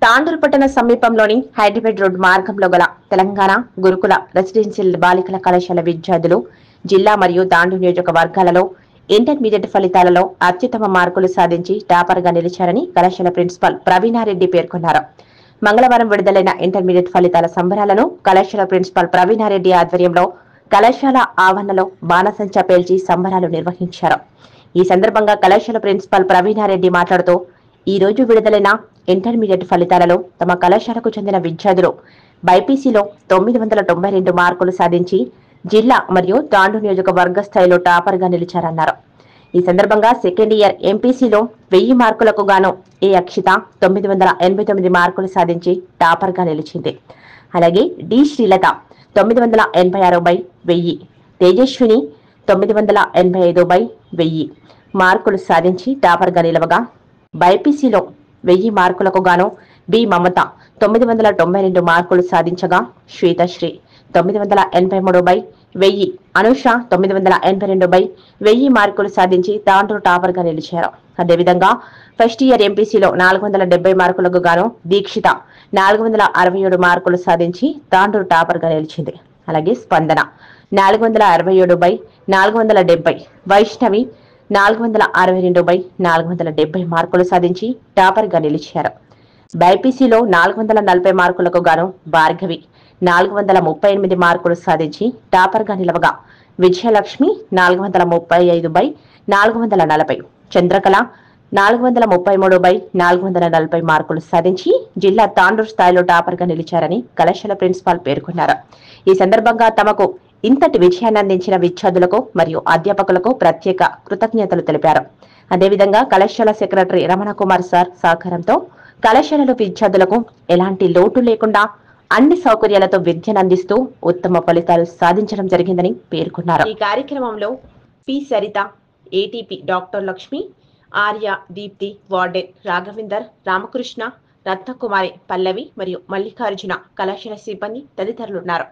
తాండూరు పట్టణ సమీపంలోని హైదరాబాద్ రోడ్ మార్గంలో గల తెలంగాణ గురుకుల రెసిడెన్షియల్ బాలికల కళాశాల విద్యార్థులు జిల్లా మరియు తాండూరు నియోజకవర్గాలలో ఇంటర్మీడియట్ ఫలితాలలో అత్యుత్తమ మార్కులు సాధించి టాపర్గా నిలిచారని కళాశాల ప్రిన్సిపల్ ప్రవీణారెడ్డి పేర్కొన్నారు. మంగళవారం విడుదలైన ఇంటర్మీడియట్ ఫలితాల సంబరాలను కళాశాల ప్రిన్సిపల్ ప్రవీణారెడ్డి ఆధ్వర్యంలో కళాశాల ఆవరణలో బాణసంచా పేల్చి సంబరాలు నిర్వహించారు. ఈ సందర్భంగా కళాశాల ప్రిన్సిపల్ ప్రవీణారెడ్డి మాట్లాడుతూ ఈ రోజు విడుదలైన ఇంటర్మీడియట్ ఫలితాలలో తమ కళాశాలకు చెందిన విద్యార్థులు బైపీసీలో 992 మార్కులు సాధించి జిల్లా మరియు తాండూరు నియోజకవర్గ స్థాయిలో టాపర్గా నిలిచారన్నారు. ఈ సందర్భంగా సెకండ్ ఇయర్ ఎంపీసీలో 1000 మార్కులకు గాను ఏ అక్షిత 989 మార్కులు సాధించి టాపర్గా నిలిచింది. అలాగే డి శ్రీలత 986/1000, తేజస్విని 985/1000 మార్కులు సాధించి టాపర్గా నిలవగా బైపీసీలో 1000 మార్కులకు గాను బి మమత 992 మార్కులు సాధించగా శ్వేతశ్రీ 983/1000, అనుష 982/1000 మార్కులు సాధించి తాండూరు టాపర్గా నిలిచారు. అదేవిధంగా ఫస్ట్ ఇయర్ ఎంపీసీలో 470 మార్కులకు గాను దీక్షిత 467 మార్కులు సాధించి తాండూరు టాపర్గా నిలిచింది. అలాగే స్పందన 467/470, వైష్ణవి 462/470 మార్కులు సాధించి టాపర్గా నిలిచారు. బైపీసీలో 440 మార్కులకు గాను భార్గవి 438 మార్కులు సాధించి టాపర్గా నిలవగా విజయలక్ష్మి 435/440, చంద్రకళ 433/440 మార్కులు సాధించి జిల్లా తాండూరు స్థాయిలో టాపర్గా నిలిచారని కళాశాల ప్రిన్సిపాల్ పేర్కొన్నారు. ఈ సందర్భంగా తమకు ఇంతటి విజయాన్ని అందించిన విద్యార్థులకు మరియు అధ్యాపకులకు ప్రత్యేక కృతజ్ఞతలు తెలిపారు. అదేవిధంగా కళాశాల సెక్రటరీ రమణ కుమార్ సార్ సహకారంతో కళాశాలలో విద్యార్థులకు ఎలాంటి లోటు లేకుండా అన్ని సౌకర్యాలతో విద్యను అందిస్తూ ఉత్తమ ఫలితాలు సాధించడం జరిగిందని పేర్కొన్నారు. ఈ కార్యక్రమంలో P Saritha, ATP doctor Lakshmi, Arya, Deepthi, warden Raghavender, Ramakrishna, Ratnakumari, Pallavi మరియు మల్లికార్జున కళాశాల సిబ్బంది తదితరులున్నారు.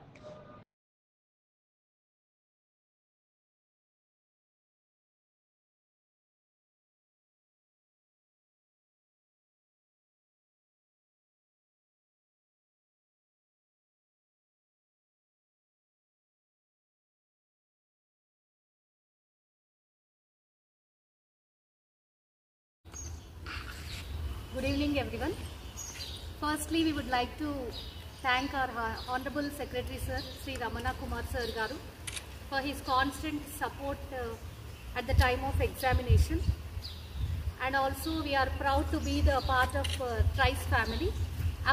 Good evening everyone. Firstly, we would like to thank our Honorable Secretary Sir, Sri Ramana Kumar Sir Garu, for his constant support at the time of examination. And also we are proud to be the part of Trice family.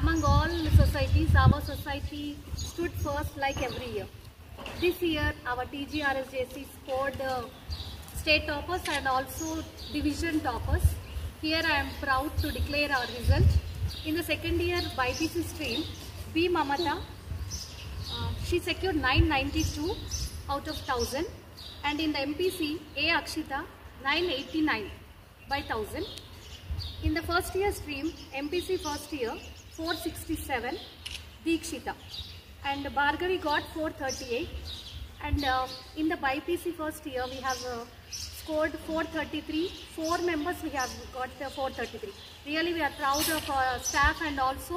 Among all societies, our society stood first like every year. This year our TGRSJC scored state toppers and also division toppers. Here I am proud to declare our result. In the second year BPC stream, B Mamata, she secured 992 out of 1000, and in the MPC, A Akshita 989/1000. In the first year stream, MPC first year 467, Deekshita, and Bhargavi got 438, and in the BPC first year we have scored 433. 4 members we have got the 433. Really we are proud of our staff and also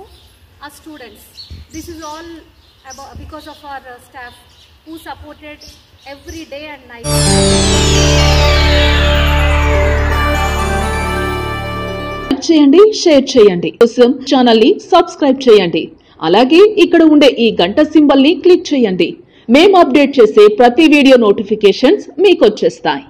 our students. This is all about because of our staff who supported every day and night. చేయండి, share చేయండి, కోసం channel ని subscribe చేయండి. అలాగే ఇక్కడ ఉండే ఈ గంట సింబల్ ని క్లిక్ చేయండి. మేము అప్డేట్ చేసే ప్రతి వీడియో నోటిఫికేషన్స్ మీకు వచ్చేస్తాయి.